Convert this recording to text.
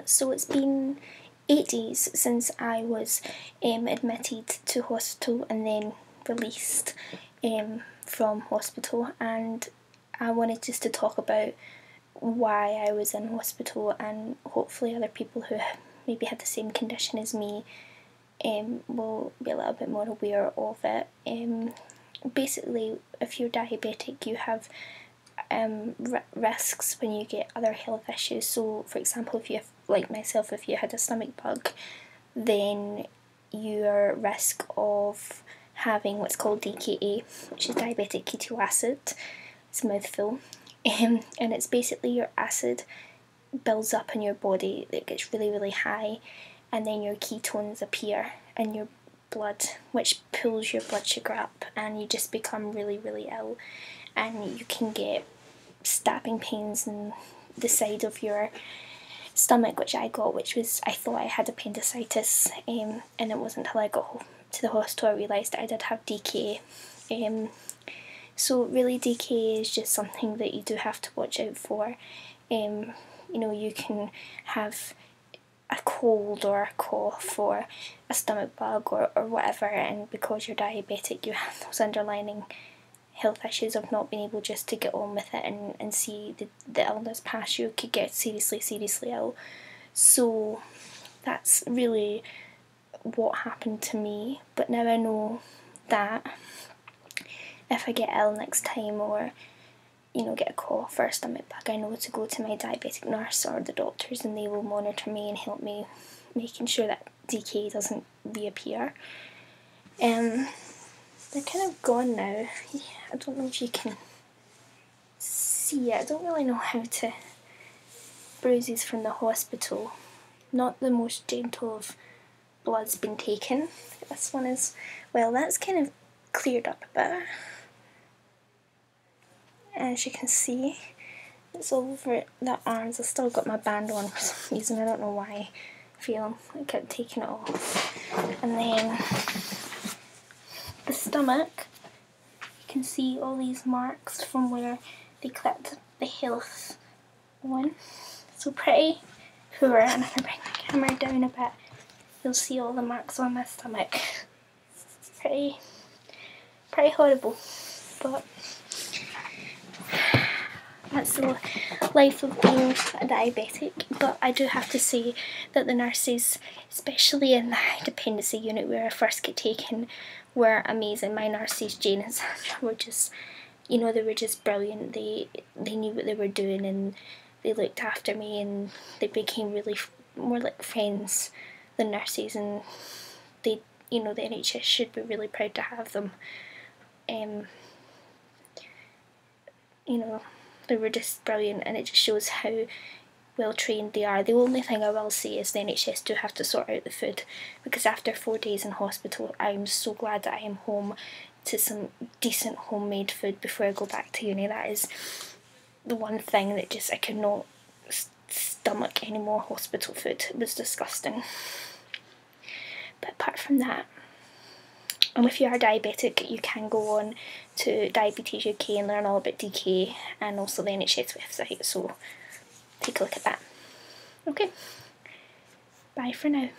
So it's been 8 days since I was admitted to hospital and then released from hospital, and I wanted just to talk about why I was in hospital, and hopefully other people who maybe had the same condition as me will be a little bit more aware of it. Basically, if you're diabetic, you have risks when you get other health issues. So for example, if you have, like myself, if you had a stomach bug, then your risk of having what's called DKA, which is diabetic keto acid, it's a mouthful, and it's basically your acid builds up in your body, it gets really, really high, and then your ketones appear in your blood, which pulls your blood sugar up, and you just become really, really ill, and you can get stabbing pains in the side of your stomach, which I got, which was, I thought I had appendicitis, and it wasn't until I got home to the hospital I realised that I did have DKA. So really, DKA is just something that you do have to watch out for. You know, you can have a cold or a cough or a stomach bug or whatever, and because you're diabetic you have those underlying health issues of not being able just to get on with it and see the illness pass. You could get seriously ill. So that's really what happened to me. But now I know that if I get ill next time, or you know, get a cough or a stomach bug, I know to go to my diabetic nurse or the doctors, and they will monitor me and help me making sure that DKA doesn't reappear. They're kind of gone now. I don't know if you can see it. I don't really know how to. Bruises from the hospital. Not the most gentle of blood's been taken. This one is, well, that's kind of cleared up a bit. As you can see, it's all over the arms. I've still got my band on for some reason. I don't know why. I feel like I've taken it off. And then the stomach, you can see all these marks from where they clipped the health one. So pretty poor, and if I bring my camera down a bit, you'll see all the marks on my stomach. Pretty horrible, but that's the life of being a diabetic. But I do have to say that the nurses, especially in the high dependency unit where I first get taken, were amazing. My nurses, Jane and Sandra, were just, you know, they were just brilliant. They knew what they were doing, and they looked after me, and they became really more like friends than nurses, and they, you know, the NHS should be really proud to have them. You know, they were just brilliant, and it just shows how well trained they are. The only thing I will say is the NHS do have to sort out the food, because after 4 days in hospital I'm so glad that I am home to some decent homemade food before I go back to uni. That is the one thing that just I could not stomach any more hospital food. It was disgusting. But apart from that, and if you are diabetic, you can go on to Diabetes UK and learn all about DKA, and also the NHS website, so take a look at that. Okay, bye for now.